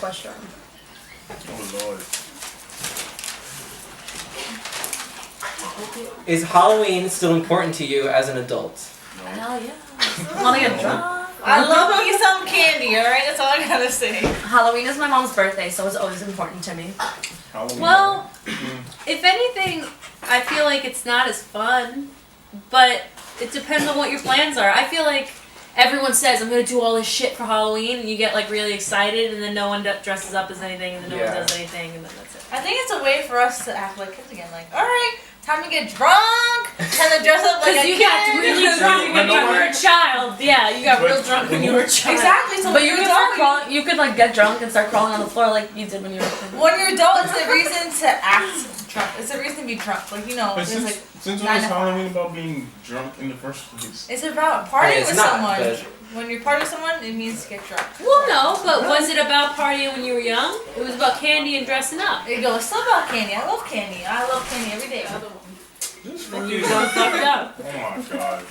question. Oh Lord. Is Halloween still important to you as an adult? No. Hell yeah. Wanna get drunk? I love me some candy, alright? That's all I gotta say. Halloween is my mom's birthday, so it's always important to me. Halloween. Well, if anything, I feel like it's not as fun, but it depends on what your plans are. I feel like everyone says, I'm going to do all this shit for Halloween, and you get like really excited, and then no one dresses up as anything, and then no one does anything, and then that's it. I think it's a way for us to act like kids again. Like, alright, time to get drunk, time to dress up like a kid. Because you got really drunk when you were a child. Yeah, you got real drunk when you were a child. Exactly. So But you could start crawling. You could like get drunk and start crawling on the floor like you did when you were a kid. when you're adult, it's a reason to act drunk. It's a reason to be drunk. Like, you know, But there's like since when was Halloween about being drunk in the first place? it's about partying It's with not, someone. but- When you party with someone, it means to get drunk. Well, no, but was it about partying when you were young? It was about candy and dressing up. There you go. It's still about candy. I love candy. I love candy every day. Just And you fucking- done fucked up. Oh my god.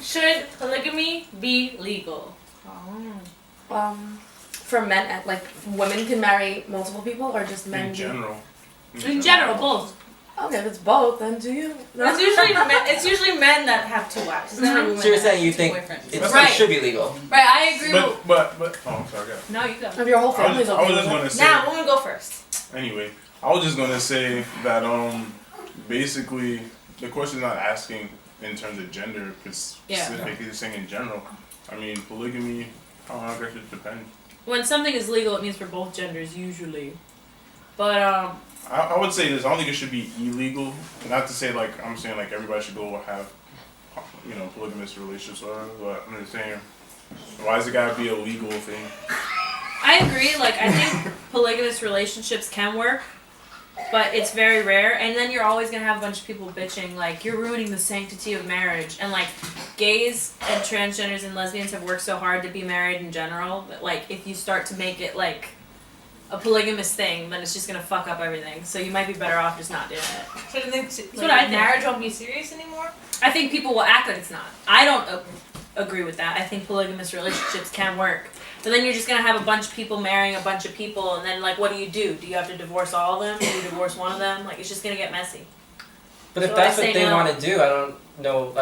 Should polygamy be legal? For men, like women can marry multiple people, or just men? In general. In general, both. Okay, if it's both, then do you? It's usually men that have two wives. It's never women So you're that saying you have think two boyfriends. it Right. should be legal? Right, I agree with... But oh, I'm sorry, go ahead. No, you go. If your whole family's I okay was with just it. gonna say. Now, women go first. Anyway, I was just gonna say that basically the question's not asking in terms of gender, it's specifically just saying in general. I mean, polygamy, I guess it depends. When something is legal, it means for both genders, usually. But, I would say this. I don't think it should be illegal. Not to say like I'm saying like everybody should go have, polygamous relationships or whatever. But I'm just saying, why does it gotta be a legal thing? I agree, like, I think polygamous relationships can work, but it's very rare, and then you're always gonna have a bunch of people bitching, like, you're ruining the sanctity of marriage, and, like, gays and transgenders and lesbians have worked so hard to be married in general, that, like, if you start to make it, like, a polygamous thing, then it's just gonna fuck up everything, so you might be better off just not doing it. So do you think what I think. marriage won't be serious anymore? I think people will act like it's not. I don't agree with that. I think polygamous relationships can work. But then you're just going to have a bunch of people marrying a bunch of people, and then, like, what do? Do you have to divorce all of them? Do you divorce one of them? Like, it's just going to get messy. But if So that's I what say they no. want to do, I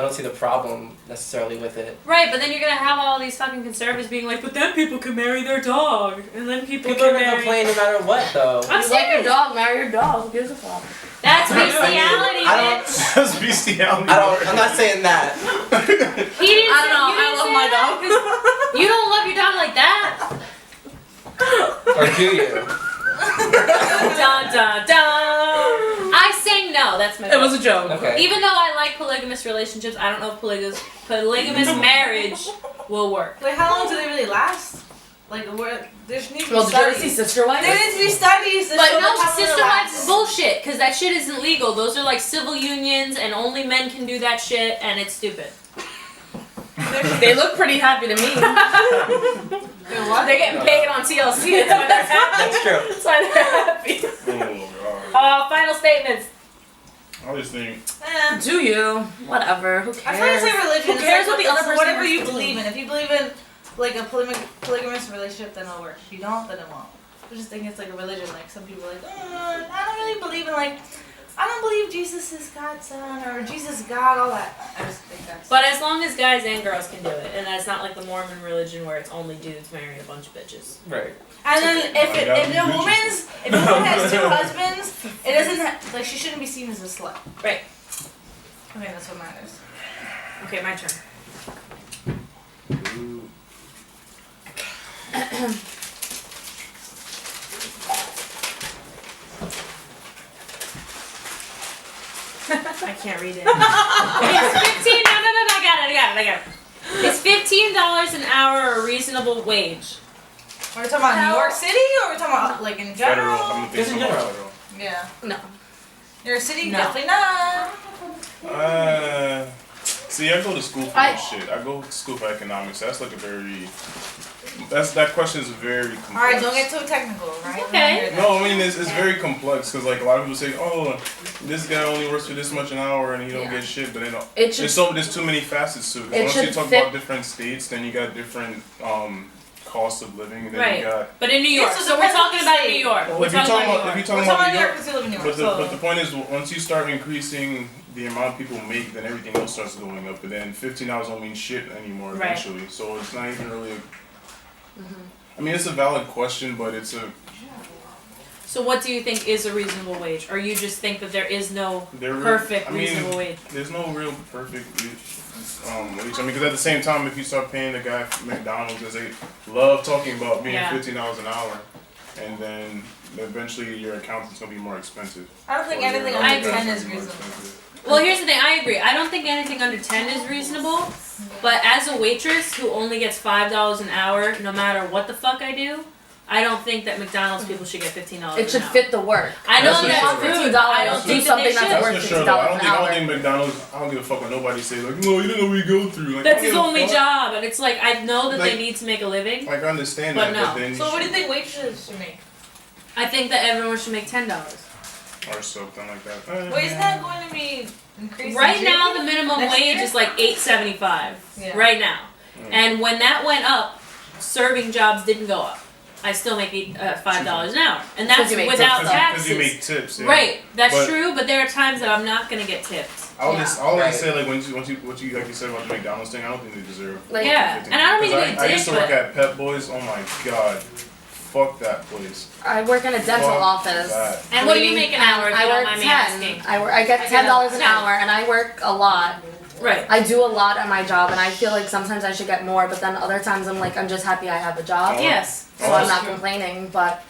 don't see the problem necessarily with it. Right, but then you're going to have all these fucking conservatives being like, but then people can marry their dog. And then people People are can gonna marry... complain no matter what, though. I'm You like your serious. dog, marry your dog. Who gives a fuck? That's bestiality, I don't- bitch. That's bestiality. I'm not saying that. He didn't I don't know. say, you I didn't love say my that, dog. 'cause you don't love your dog like that. Or do you? Dun, dun, dun. I say no. That's my It was a vote. joke. Okay. Even though I like polygamous relationships, I don't know if polygamous marriage will work. Like, how long do they really last? Like, there needs to be Well, did you ever see studies. Sister Wives? There needs to be studies to But show no, how long sister it wives lasts. is bullshit, because that shit isn't legal. Those are like civil unions, and only men can do that shit, and it's stupid. They look pretty happy to me. They're getting paid on TLC. That's why they're happy. That's true. That's why they're happy. Oh god. Final statements. I just think. Do you? Whatever. Who cares? I find it's like religion. Who cares It's what the other person whatever wants you to do? believe in. If you believe in like a polygamous relationship, then it'll work. If you don't, then it won't. I just think it's like a religion. Like some people are like, I don't really believe in I don't believe Jesus is God's son or Jesus is God. All that. I just think that's. But as long as guys and girls can do it, and that's not like the Mormon religion where it's only dudes marrying a bunch of bitches. Right. And then if a woman has two husbands, it doesn't like she shouldn't be seen as a slut. Right. Okay, that's what matters. Okay, my turn. I can't read it. It's 15. No, I got it. It's $15 an hour, a reasonable wage. Are we talking about New York City or are we talking about like in Federal. general? I'm Just in thinking about general. federal. Yeah. No. New York City, No. definitely not. See, I go to school for that shit. I go to school for economics. That's like a very that question is very complex. All right, don't get too technical, right? Okay. No, I mean it's very complex because like a lot of people say, oh, this guy only works for this much an hour and he don't get shit, but they don't. It should. There's too many facets to it. 'Cause It once should you talk fit- about different states, then you got different cost of living, and then Right. you got. But in New York, Yeah, so so we're depends on talking the about state. New York. Well, We're if you're talking talking about about New if you're York. talking We're talking about New York, because you live in New York. but so. the point is once you start increasing the amount people make, then everything else starts going up. But then $15 don't mean shit anymore Right. eventually. So it's not even really. I mean, it's a valid question, but it's a. So what do you think is a reasonable wage? Or you just think that there is no There, perfect I mean, reasonable wage? There's no real perfect wage. I mean, because at the same time, if you start paying the guy from McDonald's, as they love talking about being Yeah. $15 an hour, and then eventually your accountant's gonna be more expensive. I don't think Or your anything other under guy's 10 gonna is be more reasonable. expensive. Well, here's the thing. I agree. I don't think anything under 10 is reasonable. But as a waitress who only gets $5 an hour, no matter what the fuck I do, I don't think that McDonald's people should get $15 It should an hour. fit the work. I know That's for that's sure. rude. $15. I don't Do think that something they that's should. That's worth for sure. Though. $15 an I don't hour. think McDonald's. I don't give a fuck what nobody say. Like, no, you don't know what we go through. Like, I That's don't his give a only fuck. job, and it's like I know that Like- they need to make a living. Like, I understand But that, no. but then So what do you think waitresses should make? I think that everyone should make $10. or something like that. Wait, isn't that going to be increasing? Right now, the too? minimum Next wage year? is like $8.75. Yeah. Right now, Mm. and when that went up, serving jobs didn't go up. I still make $5 an hour, and that's Because you make without tips. taxes. Because you make tips. Yeah. Right, that's But- true, but there are times that I'm not gonna get tipped. I'll Yeah. just always Right. say like what you like you said about the McDonald's thing. I don't think they deserve. Like, Yeah, 15. and I don't mean 'Cause to be a I dick, used to work but at Pep Boys. Oh my god, fuck that place. I work in a dental Fuck office. that. and what do you Cleaning, make an hour if I you don't work mind me 10. asking? I get I get $10 an 10. hour, and I work a lot. Right. I do a lot at my job, and I feel like sometimes I should get more, but then other times I'm like, I'm just happy I have a job. Oh. Yes. So Oh. I'm not complaining, but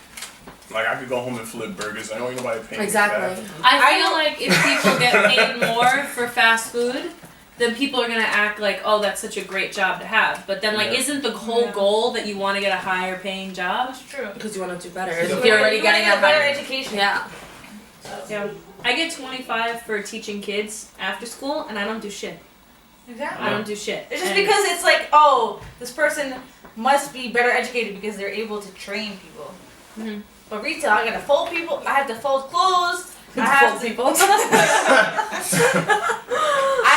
Like I could go home and flip burgers. I don't need nobody paying me exactly. for that. I feel like if people get paid more for fast food, then people are gonna act like, oh, that's such a great job to have. But then, like, Yeah. isn't the whole Yeah. goal that you want to get a higher paying job? That's true. Because you want to do better. Yeah. If you're already You wanna getting get a a better higher, education. yeah. Yeah. I get 25 for teaching kids after school, and I don't do shit. Exactly. I don't do shit. It's just And- because it's like, oh, this person must be better educated because they're able to train people. Mhm. But retail, I gotta fold people. I have to fold clothes. I have to. people. I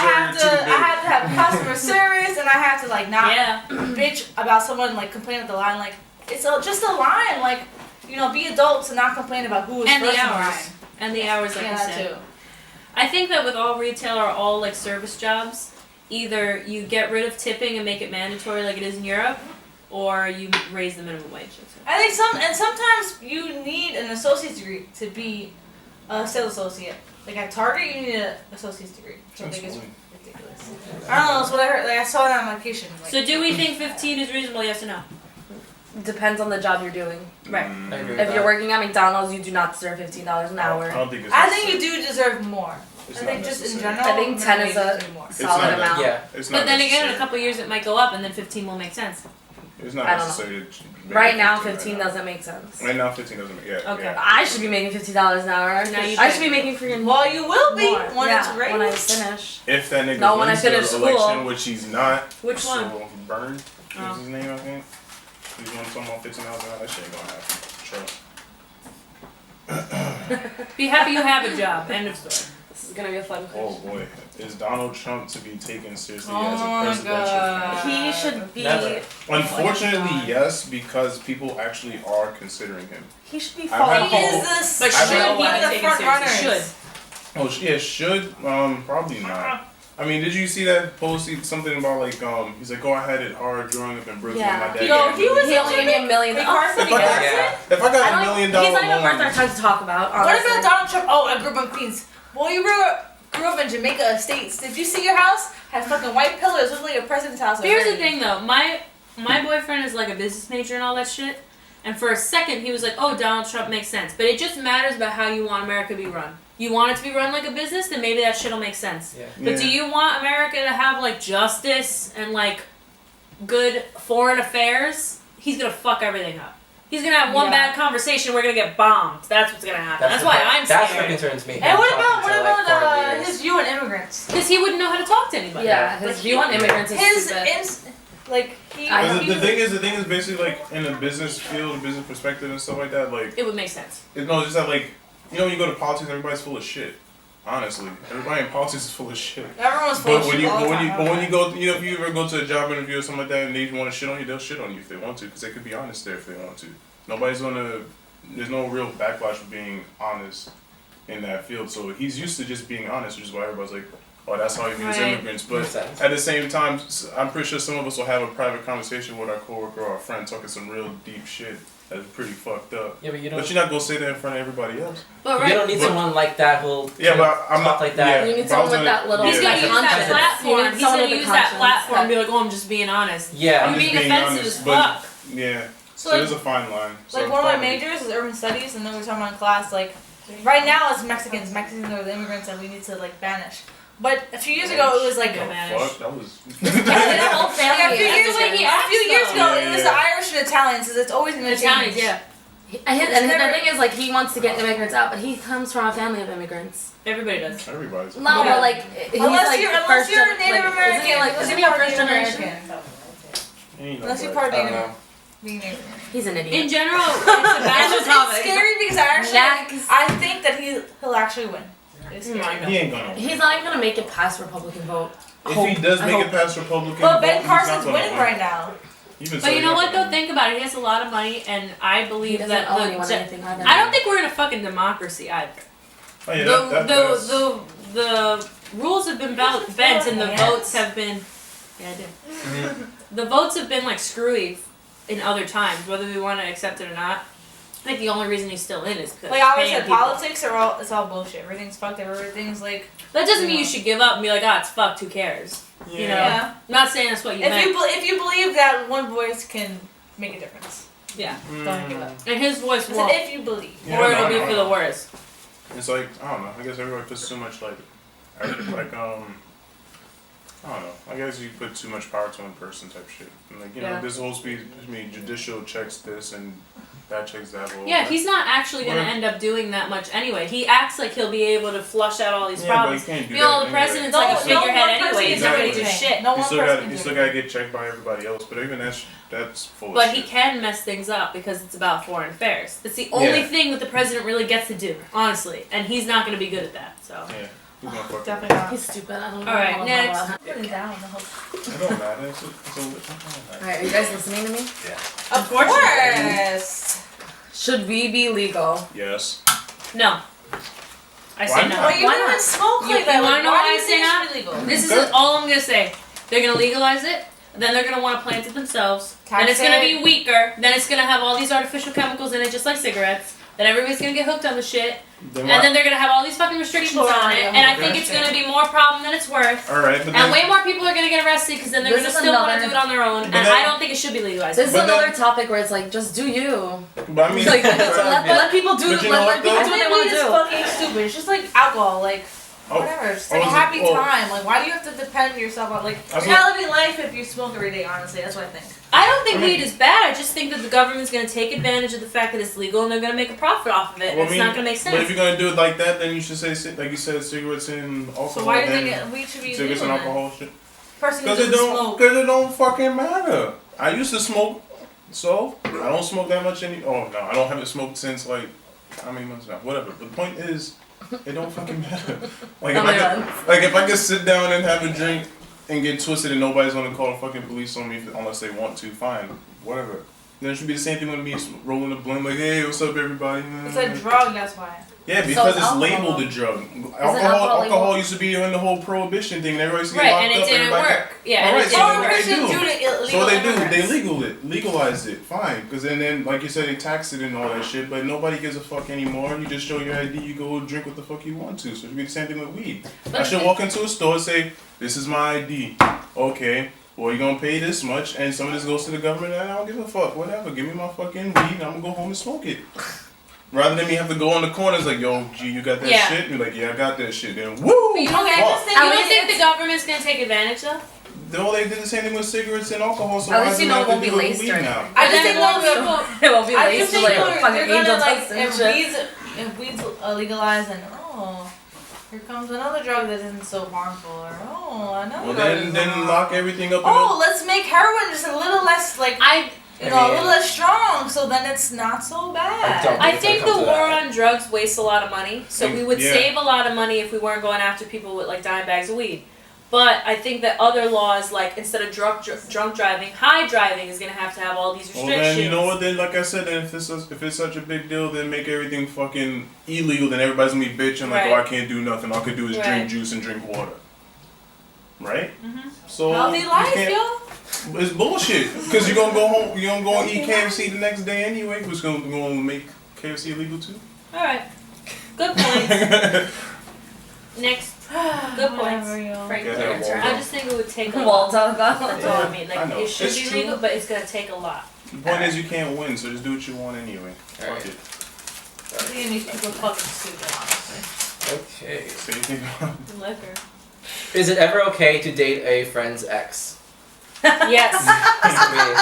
have Sure, to. too I have to have customer service, and I have to like not Yeah. bitch about someone like complain at the line. Like it's just a line. Like be adults and not complain about who is And first the in hours. line. And the hours, like Yeah, you that said. too. I think that with all retail or all like service jobs, either you get rid of tipping and make it mandatory like it is in Europe, or you raise the minimum wage. That's it. I think sometimes you need an associate's degree to be a sales associate. Like at Target, you need an associate's degree. Which I think is ridiculous. I don't know. That's what I heard. Like I saw that on my application. Like, So do we think 15 is reasonable? Yes or no? Depends on the job you're doing. Right. I agree with If that. you're working at McDonald's, you do not deserve $15 an I hour. don't think it's. I think you do deserve more. It's I not think just in necessary. general. I think 10 is minimum a- wage should be more. It's Solid not amount. Yeah. It's not But then again, in a necessary. couple years it might go up, and then 15 will make sense. It's not I don't know. necessary. to make Right it now, 15 15 right doesn't make sense. now. Right now, 15 doesn't make. Yeah. Okay. Yeah. I should be making $50 an hour. Now you I do. should be making freaking Well, you will be more. when yeah, it's raised. when I finish. If that nigga No, when I wins the finish school. election, which he's not. Which so one? Byrne. Oh. What's his name? I think. He's one talking about 15,000. That shit ain't gonna happen. Trust. Be happy you have a job. End of story. This is gonna be a fun Oh question. boy, is Donald Trump to be taken seriously Oh as a my presidential God. candidate? He should be. Never. Unfortunately, yes, because people actually are considering him. He should be I've following. had- He is this. But should one he of be the taken front seriously? runners. Should. Oh yeah, should probably not. I mean, did you see that post? Something about like he's like, oh, I had it hard growing up in Brooklyn. Yeah. My dad Yo, gave he me was He only gave me $1 million. Like Carson, If I got- Yeah. If I got $1 million He's not even worth our loan, time to talk about. What Honestly. about Donald Trump? Oh, I grew up in Queens. Well, you grew up in Jamaica Estates. Did you see your house? Had fucking white pillars. Looked like a president's house. But here's the already. thing, though. My boyfriend is like a business major and all that shit. And for a second, he was like, "Oh, Donald Trump makes sense." But it just matters about how you want America to be run. You want it to be run like a business, then maybe that shit'll make sense. Yeah. But do you want America to have like justice and like good foreign affairs? He's gonna fuck everything up. He's gonna have one Yeah. bad conversation. We're gonna get bombed. That's what's gonna happen. That's why I'm That's what scared. concerns me. And what him about talking to, like, foreign leaders. his view on immigrants? Because he wouldn't know how to talk to anybody. Yeah, his Like, view on immigrants is His stupid. Like he. The thing is basically like in a business field, a business perspective and stuff like that. Like It would make sense. no, just that like when you go to politics, everybody's full of shit. Honestly, everybody in politics is full of shit. Everyone's full of shit. But when you go, if you ever go to a job interview or something like that, and they want to shit on you, they'll shit on you if they want to, because they could be honest there if they want to. There's no real backlash for being honest in that field. So he's used to just being honest, which is why everybody's like, oh, that's how he views immigrants. But at the same time, I'm pretty sure some of us will have a private conversation with our coworker or our friend talking some real deep shit that's pretty fucked up. Yeah, but you're not gonna say that in front of everybody else. But you don't need someone like that who'll I'm talk like that. You need someone with that little. He's gonna use that platform. He's gonna use that platform and be like, oh, I'm just being honest. Yeah. You're being offensive as fuck. Yeah. So there's a fine line. Like one of my majors is urban studies, and then we were talking about in class like, right now it's Mexicans. Mexicans are the immigrants that we need to like banish. But a few years ago it was like Fuck, that was. The whole family. a few years ago it was the Irish and Italians. So it's always been Italians, yeah. And the thing is, like, he wants to get immigrants out, but he comes from a family of immigrants. Everybody does. Everybody's. No, but like, he's unless like you're a Native American. Isn't he a first generation? Unless you're part Native American. He's an idiot. In general, it's It's scary because I think that he'll actually win. He ain't gonna. He's not even gonna make it past Republican vote. If he does make it past Republican, but Ben Carson's winning right now. But you know what though? Think about it. He has a lot of money, and I believe that I don't think we're in a fucking democracy either. Oh, yeah, the rules have been bent, and the votes have been. Yeah, I do. Mm-hmm. The votes have been like screwy in other times, whether we want to accept it or not. I think the only reason he's still in is because like I always said, politics it's all bullshit. Everything's fucked. Everything's like. That doesn't mean you should give up and be like, it's fucked. Who cares? Yeah. You know. Yeah. I'm not saying that's what you meant. If you believe that one voice can make a difference. Yeah. Don't give up. And his voice won't. If you believe. Or it'll be for the worse. It's like I don't know. I guess everybody puts too much like I don't know. I guess you put too much power to one person type shit. And like know, this whole speech, judicial checks this and that checks that. Yeah, he's not actually going to end up doing that much anyway. He acts like he'll be able to flush out all these problems. But he can't do the president's like a figurehead anyway. He's not going to do shit. You still got to get checked by everybody else. But even that's full of shit. But he can mess things up because it's about foreign affairs. It's the only thing that the president really gets to do, honestly. And he's not going to be good at that. So. Yeah. Definitely not. He's stupid. I don't know. Alright, next. Put it down. It don't matter. Alright, are you guys listening to me? Yeah. Of course. Should weed be legal? Yes. No. I say no. But you don't even smoke like that. You want to know why I say no? no? This is all I'm going to say. They're going to legalize it. Then they're going to want to plant it themselves. Then it's going to be weaker. Then it's going to have all these artificial chemicals in it, just like cigarettes. Then everybody's going to get hooked on the shit. And then they're going to have all these fucking restrictions on it. And I think it's going to be more problem than it's worth. Alright, and way more people are going to get arrested because then they're going to still want to do it on their own. And I don't think it should be legalized. This is another topic where it's like, just do you. But I mean, like, let people do what they want to do. It's fucking stupid. It's just like alcohol. Like, whatever. It's like a happy time. Like, why do you have to depend yourself on, like, you're not living life if you smoke every day, honestly. That's what I think. I don't think weed is bad. I just think that the government's going to take advantage of the fact that it's legal and they're going to make a profit off of it. It's not going to make sense. But if you're going to do it like that, then you should say, like you said, cigarettes and alcohol. So why do you think weed should be cigarettes legal and alcohol shit? Person who doesn't smoke. Because it don't fucking matter. I used to smoke, so I don't smoke that much anymore. Oh, no, I haven't smoked since, like, how many months now? Whatever. But the point is, it don't fucking matter. Like, if I could sit down and have a drink and get twisted and nobody's gonna call the fucking police on me unless they want to, fine, whatever. Then it should be the same thing with me rolling a blunt, like, hey, what's up, everybody? It's a drug, that's why. Yeah, because it's labeled a drug. Alcohol used to be in the whole prohibition thing. Everybody used to get locked up. Right, and it didn't work. Yeah, all right, so they do. They legalize it. Fine, because then, like you said, they tax it and all that shit. But nobody gives a fuck anymore. You just show your ID, you go drink what the fuck you want to. So it should be the same thing with weed. I should walk into a store and say, "This is my ID." Okay. Well, you're gonna pay this much, and some of this goes to the government, and I don't give a fuck. Whatever. Give me my fucking weed, and I'm gonna go home and smoke it. Rather than me have to go on the corners like, yo, G, you got that shit? You're like, yeah, I got that shit. Then, woo! You don't think the government's going to take advantage, though? They did the same thing with cigarettes and alcohol, so at least you know it won't be laced now. I just think it won't be laced with like fucking angel dust and shit. If weed's legalized and, here comes another drug that isn't so harmful, or another Well, drug. then lock everything up. Let's make heroin just a little less like a little less strong, so then it's not so bad. I think the war on drugs wastes a lot of money, so we would save a lot of money if we weren't going after people with like dime bags of weed. But I think that other laws, like instead of drunk driving, high driving is going to have all these restrictions. Well, then you know what? Then like I said, then if it's such a big deal, then make everything fucking illegal. Then everybody's gonna be bitching like, oh, I can't do nothing. All I could do is drink juice and drink water. Right? Mm-hmm. So healthy life, yo. It's bullshit. Because you're gonna go home. You're gonna go and eat KFC the next day anyway. Who's gonna make KFC illegal too? All right. Good point. Next. Good points. Frank, I just think it would take a lot. That's all I mean. Like, it should be legal, but it's going to take a lot. The point is you can't win, so just do what you want anyway. Fuck it. I think these people fucking stupid, honestly. Okay. So you think Liquor. Is it ever okay to date a friend's ex? Yes.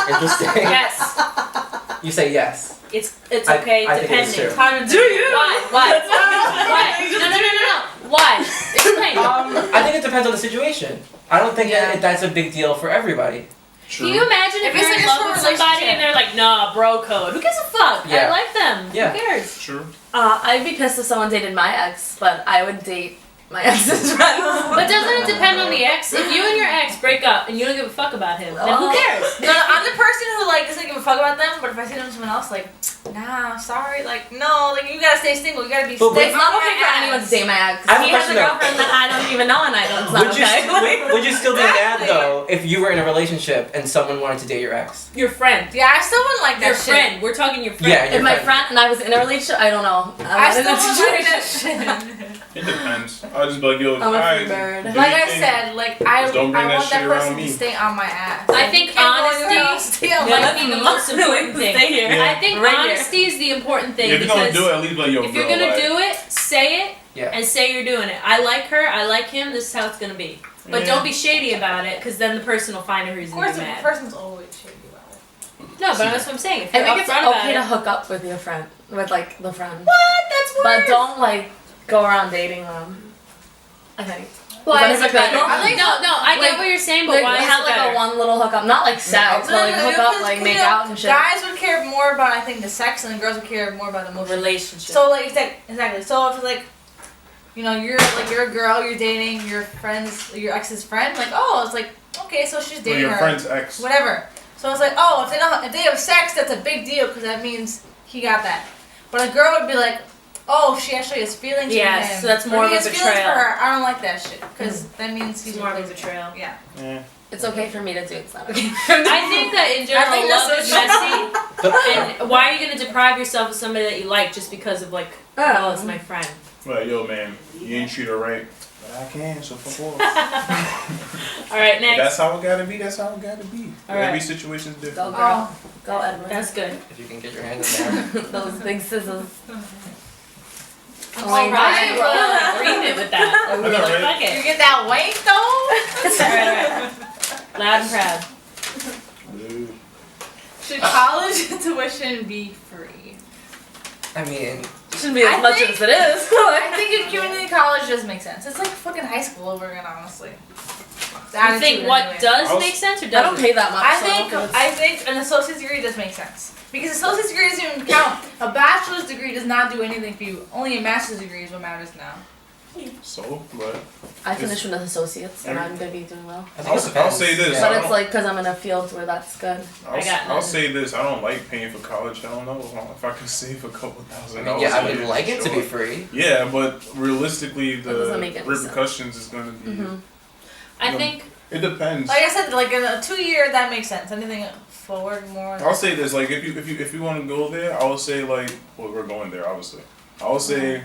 Interesting. Yes. You say yes. It's okay, I think depending. it's true. Do you? Why? Why? No. Why? Explain. I think it depends on the situation. I don't think that's a big deal for everybody. True. Can you imagine if you're in love with somebody and they're like, nah, bro code? Who gives a fuck? Yeah. I like them. Yeah. Who cares? True. I'd be pissed if someone dated my ex, but I would date my ex's friends. But doesn't it depend on the ex? If you and your ex break up and you don't give a fuck about him, then who cares? No, I'm the person who like doesn't give a fuck about them. But if I see them with someone else, like, nah, sorry, like, no, like you gotta stay single. You gotta be. It's not okay for anyone to date my ex. I have a He has a question, though. girlfriend that I don't even know, and I don't. It's not okay. Would you still be mad though if you were in a relationship and someone wanted to date your ex? Your friend. Yeah, I still wouldn't like that Your shit. friend. We're talking your friend. Yeah, If my friend and I was in a relationship, I don't know. I still wouldn't like that shit. It depends. I'll just be like, yo, I'm a alright, free bird. do Like your I thing. said, like I Just don't bring want that that shit around person me. to stay on my ass. I think honesty might be the most important thing. Stay here. Yeah. I think Right here. honesty is the important thing Yeah, if you're gonna because do it, at least like, yo, if you're girl, gonna like, do it, say it Yeah. and say you're doing it. I like her, I like him, this is how it's gonna be. But don't be shady about it because then the person will find a reason Of to course, be the mad. person's always shady about it. No, but that's what I'm saying. If I you're think it's upfront about okay it. to hook up with your friend, with like the friend. What? That's weird. But don't like go around dating them. I think. Why Is is that it better? okay? I think I get what you're saying, but Like, why is have it like better? a one little hookup, not like sex, but like hook up, like make out and shit. Guys would care more about I think the sex, and the girls would care more about the emotion. Relationship. So like exactly. So if it's like, you know, you're a girl, you're dating your your ex's friend. Like, oh, it's like okay, so she's well, dating your her. friend's ex. Whatever. So it's like, oh, if they have sex, that's a big deal because that means he got that. But a girl would be like, oh, she actually has feelings for him. Yes, so that's more Or of he a has feelings for betrayal. her. I don't like that shit because that means he's It's more of a replacing her. betrayal. Yeah. Yeah. It's okay for me to do. It's not okay. I think that in general, think love that's is so messy. And why are you going to deprive yourself of somebody that you like just because of like, oh, it's my friend? Like, yo, man, you ain't treat her right. But I can, so fuck off. All right, next. That's how it gotta be. That's how it gotta be. All Every right. situation's Go different. girl. Go Edward. That's good. If you can get your hands in there. Those big scissors. I'm surprised we're all in agreement with that. I know, right? Fuck You it. get that wank though? All right. Loud and proud. Dude. Should college tuition be free? I mean, Shouldn't be as I much think- as it is. I think in community college does make sense. It's like fucking high school over again, honestly. The You think attitude what anyway. does make sense or I don't doesn't? pay that much. I think an associate's degree does make sense. Because associate's degree doesn't even count. A bachelor's degree does not do anything for you. Only a master's degree is what matters now. So, but I finished with associates, and I'm gonna be doing well. I think it I'll depends. say this. Yeah. But it's like because I'm in a field where that's good. I'll say this. I don't like paying for college. I don't know if I could save a couple $1,000. I mean, yeah, I would like it to be free. Yeah, but realistically, That doesn't the make any repercussions is gonna be. Mm-hmm. I think It depends. Like I said, like in a 2-year, that makes sense. Anything forward more. I'll say this, like if you want to go there, I would say like, well, we're going there obviously. I would say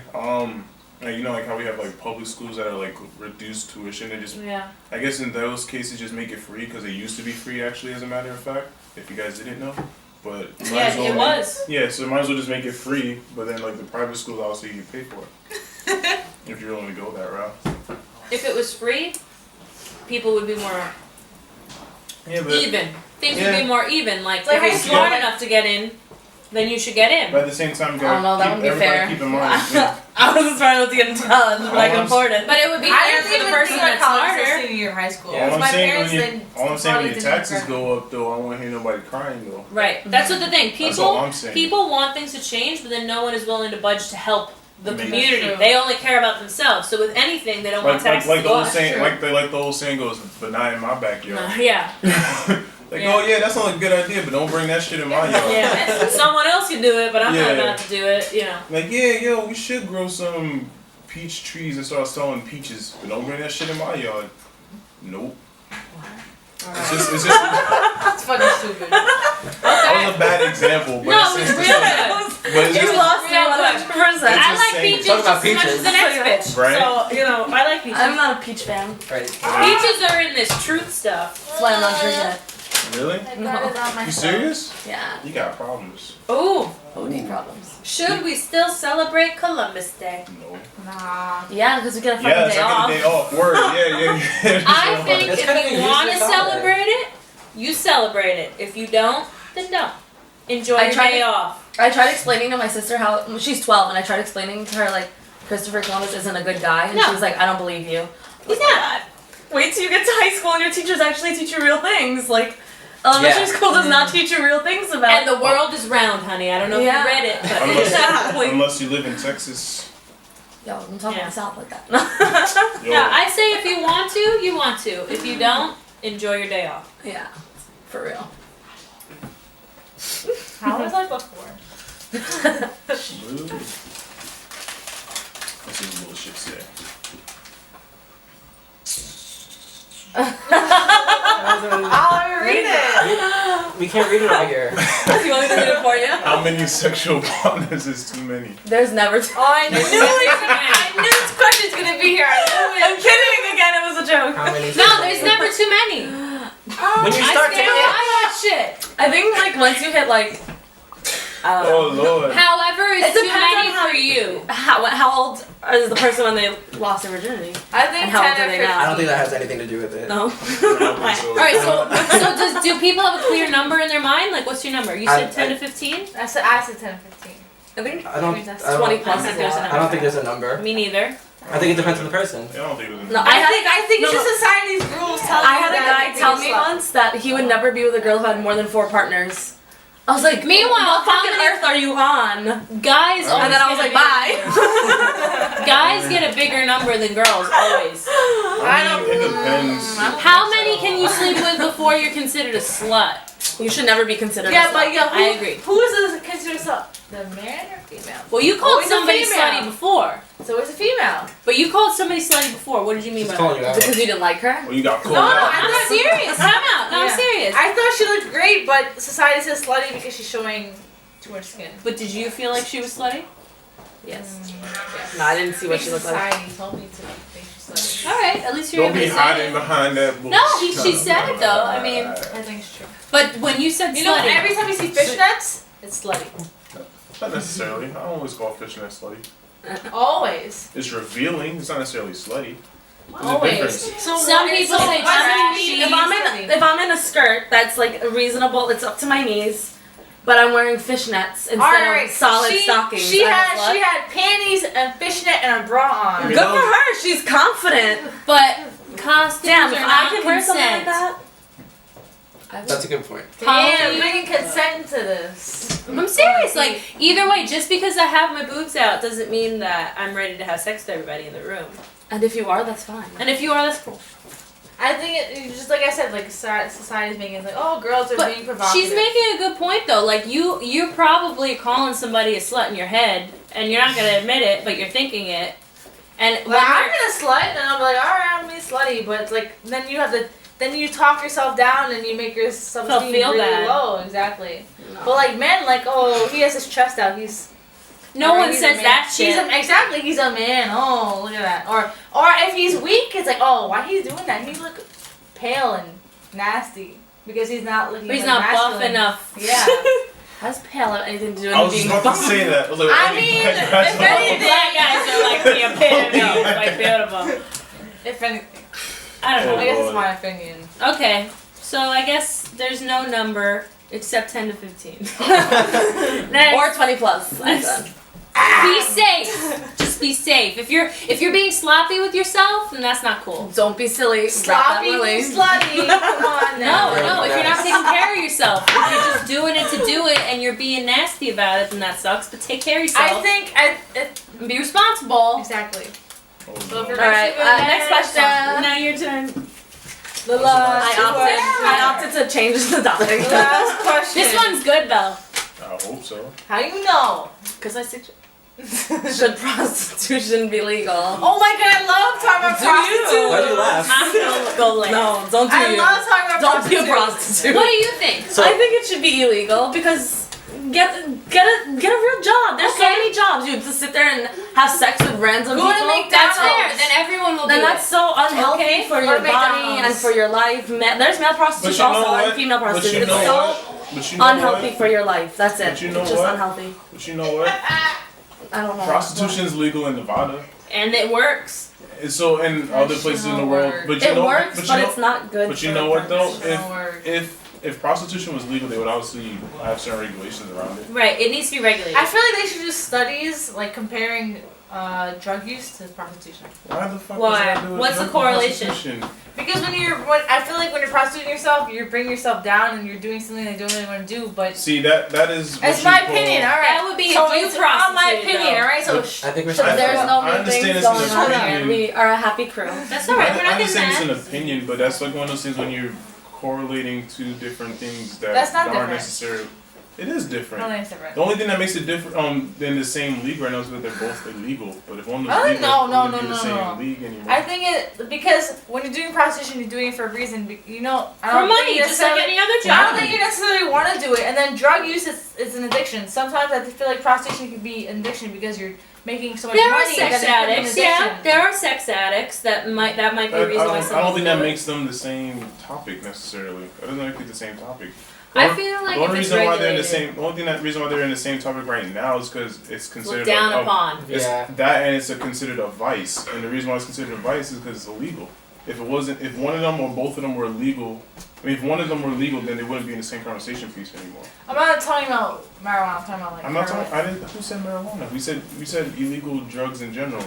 like, you know, like how we have like public schools that are like reduced tuition and just yeah. I guess in those cases just make it free because it used to be free actually, as a matter of fact, if you guys didn't know. But you might as Yeah, well it was. Yeah, so might as well just make it free, but then like the private schools obviously you pay for it. If you're willing to go that route. If it was free, people would be more Yeah, but even. Things would Yeah. be more even. Like, Like if you're high smart school. enough to get in, then you should get in. But at the same time, you I don't know, that gotta wouldn't keep, be everybody fair. keep in mind. yeah. I was just trying to get into college, but I can afford it. But it would be I fair didn't for the even person think about that's college until smarter. senior year of high school. Yeah. All My I'm saying parents when then all I'm saying when your didn't taxes credit. go up, though, I don't want to hear nobody crying, though. Right. That's what the thing. That's all People I'm saying. people want things to change, but then no one is willing to budge to help the Maybe. community. That's true. They only care about themselves. So with anything, they don't want taxes Like to the go old up. saying, True. like the old saying goes, but not in my backyard. Yeah. Like, Yeah. oh yeah, that sounds like a good idea, but don't bring that shit in my yard. Yeah. Someone else can do it, but I'm not Yeah. about to do it. You know. Like, yeah, yo, we should grow some peach trees and start selling peaches, but don't bring that shit in my yard. Nope. It's just It's fucking stupid. that was a bad example, but No, it's it was just- real good. but it's You just lost me Yeah, 100%. It's I just like saying- peaches Talk just about as much peaches. as the next bitch. Right. So, you know, I like peaches. I'm not a peach fan. Right. Peaches are in this truth stuff. That's why I'm not drinking it. Really? I got it on my You phone. serious? Yeah. You got problems. Ooh. OD problems. Should we still celebrate Columbus Day? No. Nah. Yeah, because we get a fucking Yes, day I off. get a day off. Word. Yeah. I think It's if kind of you a want to useless holiday. celebrate it, you celebrate it. If you don't, then don't. Enjoy I your tried day to- off. I tried explaining to my sister how she's 12, and I tried explaining to her like Christopher Columbus isn't a good guy, and No. she was like, I don't believe you. He's not. Wait till you get to high school and your teachers actually teach you real things. Like elementary Yeah. school does not teach you real things about. And the world is round, honey. I don't know Yeah. if you read it, but Unless, unless you live in Texas. Yo, I'm talking Yeah. the South like that. Yo, no, I say if you want to, you want to. If you don't, enjoy your day off. Yeah, for real. How was I before? Really? That's some bullshit say. I'll read it. We can't read it over here. You want me to do it for you? How many sexual partners is too many? There's never. Oh, I knew I knew this question's gonna be here. I knew I'm kidding again. It was a joke. How many? No, there's never too many. When you I start stand to by that shit. I think like once you hit like. Oh lord. However, It it's too depends many on how- for you. How old is the person when they lost their virginity? I think And how old 10 are or they now? I don't think that has anything to do with it. No. All right, so do people have a clear number in their mind? Like, what's your number? You said I- 10 to 15? I said 10 or 15. I think I don't. that's I don't- 20 plus. I think is there's a a lot. I don't think there's a number. Me neither. I think it depends on the person. I don't think it was. No, I think no, it's just society's rules telling I you had a that guy tell you're me a slut. once that he would never be with a girl who had more than 4 partners. I was like, Meanwhile, what how fucking many- earth are you on? Guys And And then I was always like, get a bye. bigger- Guys get a bigger number than girls, always. I mean, it depends. How many can you sleep with before you're considered a slut? You should never be considered. Yeah, a but slut. yeah, I agree. Who is considered slut? The man or female? Well, you called Always a somebody female. slutty before. So it's a female. But you called somebody slutty before. What did you mean She's by calling that? you out. because you didn't like her. Well, you got called No, no, out. I'm serious. Time out. No, Yeah. I'm serious. I thought she looked great, but society says slutty because she's showing too much skin. But did you feel like she was slutty? Yes. No, I didn't see what she looked like. Society told me to think she's slutty. All right. At least you're Don't able be to say hiding it. behind that bullshit. No, she said it though. I mean, I think it's true. but when you said You know, slutty, every time you see fishnets, it's slutty. Not necessarily. I don't always call fishnet slutty. Always. It's revealing. It's not necessarily slutty. There's a Always. difference. So Some people say trashy. If I'm in a skirt that's like reasonable, it's up to my knees, but I'm wearing fishnets instead of solid stockings. She I'm a had slut. she had panties and fishnet and a bra on. Good for her. She's confident. but costumes Damn, are if I not could wear something consent. like that. That's a good point. Damn, bringing consent into this. I'm serious. Like either way, just because I have my boobs out doesn't mean that I'm ready to have sex with everybody in the room. And if you are, that's fine. And if you are, that's cool. I think it just like I said, like society's making it like, oh, girls are But being provocative. she's making a good point though. Like you're probably calling somebody a slut in your head, and you're not gonna admit it, but you're thinking it. And when Like, I'm you're- gonna slut, and I'm like, all right, I'm being slutty, but it's like then you have to. Then you talk yourself down and you make your self-esteem feel really bad. low. Exactly. But like men, like, oh, he has his chest out. He's no or one he's a says man. that shit. Exactly, he's a man. Oh, look at that. Or if he's weak, it's like, oh, why he's doing that? He look pale and nasty because he's not looking. But he's like not buff masculine. enough. Yeah. Has pale have anything to do I with was just being about to say that. I was like, I any mean, black guys if are- anything- Black guys are like the epitome of like beautiful. If anything, I don't I know. guess it's my opinion. Okay, so I guess there's no number. Except 10 to 15. Or 20 plus. I said. Be safe. Just be safe. If you're being sloppy with yourself, then that's not cool. Don't be silly. Sloppy, slutty. Come on now. No, if you're not taking care of yourself, if you're just doing it to do it and you're being nasty about it, then that sucks. But take care of yourself. I think and be responsible. exactly. Oh, if you're no. Alright, next question. Now your turn. The last I opted to change the topic. The last question. This one's good though. I hope so. How do you know? Because I suggest. Should prostitution be legal? Oh my god, I love talking about prostitutes. Why'd you laugh? I'm gonna go late. No, don't do I you. love talking about Don't be a prostitutes. prostitute. What do you think? So- I think it should be illegal because get a real job. There's so Okay. many jobs. You just sit there and have sex with random Go to people. McDonald's. That's fair. Then everyone will Then do that's it. so unhealthy Okay. for Go your to body McDonald's. and for your life. There's male prostitutes But you know also what? and female But prostitutes. you know It's so what? But you know unhealthy what? for your life. That's it. But you know it's just what? unhealthy. But you know what? I don't know. Prostitution is legal in Nevada. And it works. And so in other places in the world. But you It know, works, but you but know, it's not good. But you for know what though? pregnancy. If prostitution was legal, they would obviously have certain regulations around it. Right. It needs to be regulated. I feel like they should do studies like comparing drug use to prostitution. Why the fuck? Why? Does that do with What's the drug correlation? prostitution? Because I feel like when you're prostituting yourself, you're bringing yourself down and you're doing something that you don't really want to do. But See that is. it's what my you call- opinion. All right, That would be so if you it's on my prostituted, opinion. though. All right, so I think we're So supposed there's to. no I mean understand things this is going an on here. opinion. We are a happy crew. That's alright. We're I not understand getting it's an mad. opinion, but that's like one of those things when you're correlating two different things that That's not aren't different. necessarily. It is different. no, that's different. The only thing that makes it different than the same league right now is that they're both illegal. But if one was Oh, legal, no, it no, wouldn't be no, the no, same no. league anymore. I think it because when you're doing prostitution, you're doing it for a reason. You know, I For don't money, think you just like necessarily- any other I don't job. think you necessarily want to do it. And then drug use is an addiction. Sometimes I feel like prostitution can be an addiction because you're making so much There are money sex that it can be an addicts, yeah. addiction. There are sex addicts that might be a reason why I someone don't think that will do it. makes them the same topic necessarily. That doesn't make it the same topic. I feel like The only if it's reason why they're in the regulated, same, the only thing that reason why they're in the same topic right now is because it's considered looked down a, upon. it's Yeah. that and it's considered a vice, and the reason why it's considered a vice is because it's illegal. If it wasn't, if one of them or both of them were legal, I mean, if one of them were legal, then they wouldn't be in the same conversation piece anymore. I'm not talking about marijuana. I'm talking about like. I'm not heroin. talking. I didn't. Who said marijuana? We said illegal drugs in general.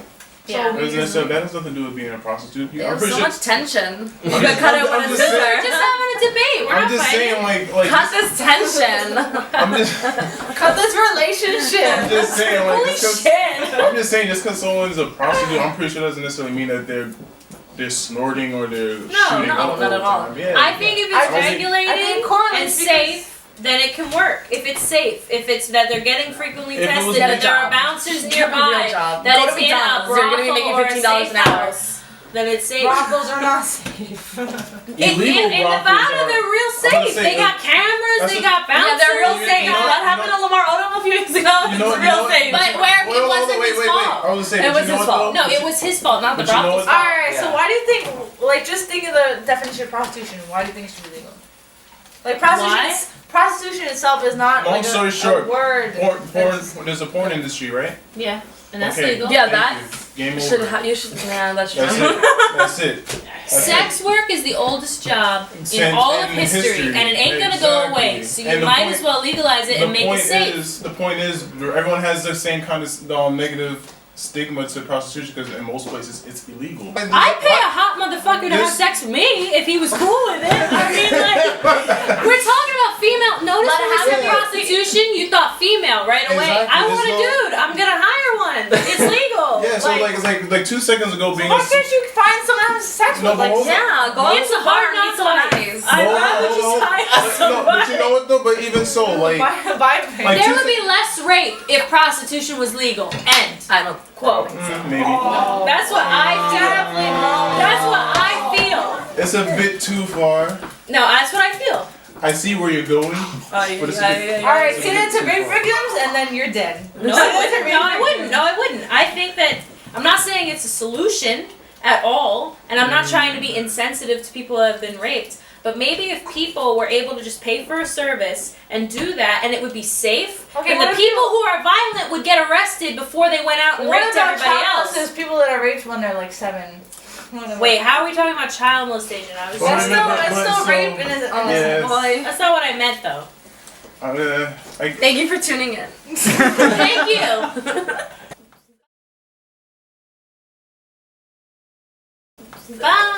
Yeah. That has nothing to do with being a prostitute. I'm There's pretty so sure. much tension. You I'm could just- cut it I'm with a just saying- We're scissor. just having a debate. We're I'm not just fighting. saying, like. Cut this tension. I'm just. Cut this relationship. I'm just saying, like. Holy just 'cause- shit. I'm just saying, just because someone's a prostitute, I'm pretty sure doesn't necessarily mean that they're snorting or they're shooting no, up not all at the all. time. Yeah, I think if I it's think- regulated I think it correlates and because- safe, then it can work. If it's safe, if it's that they're getting frequently If it tested, was that a there are job. bouncers Get a real nearby, job. that Go it's to in a McDonald's. You're gonna be brothel making or a $15 safe an hour. house, then it's safe. Brothels are not safe. Illegal in brothels Nevada, are- they're real I'm gonna safe. say They got that's cameras, they a- got Yeah, bouncers. they're real You safe. know- That happened to Lamar Odom a few weeks ago. You know- It's you real know- safe. But where it wasn't his wait. fault. I was saying, It was his fault. No, it was his fault, not the But you know brothel's what- fault. Alright, so Yeah. why do you think, like, just think of the definition of prostitution. Why do you think it should be legal? Like, prostitution itself is not Long like story a short, word. There's a porn industry, right? Yeah, and that's Okay. legal. Yeah, Thank that you. Game should over. you should. Yeah, that's true. That's it. That's it. That's Sex work is the oldest job in Since- all of in history, history. and it ain't gonna go Exactly. away. So you And the might point- as well legalize it and make it safe. The point is, everyone has the same kind of negative stigma to prostitution because in most places it's illegal. I'd pay a hot motherfucker to have This- sex with me if he was cool with it. I mean, like, we're talking about female. Notice But when we how said do you- prostitution, you thought female right away. Exactly, I there's want a no- dude. I'm gonna hire one. It's legal. Yeah, so like 2 seconds ago being. Why can't you find someone to have sex No, with? but Like, hold on. Yeah, go It's to a the bar hard and knock meet someone life. nice. I'd No, rather no, just no. hire No, but somebody. you know what though? But even so, like. Bye. Like, There two would be less rape if prostitution was legal. End. I don't quote. Maybe. That's what I definitely. That's what I feel. It's a bit too far. No, that's what I feel. I see where you're going. But it's a bit- Alright, send it to rape victims and then you're dead. No, I wouldn't. No, I wouldn't. No, I wouldn't. I think that I'm not saying it's a solution at all, and I'm not trying to be insensitive to people who have been raped. But maybe if people were able to just pay for a service and do that, and it would be safe, Okay, and what the if people who are violent would get arrested before they went out and What raped about everybody child else. molesters? People that are raped when they're like 7. Wait, how are we talking about child molestation? I was Well, That's I still, mean, it's but still so- rape and is Yeah. Boy. That's not what I meant though. Thank you for tuning in. Thank you. Bye.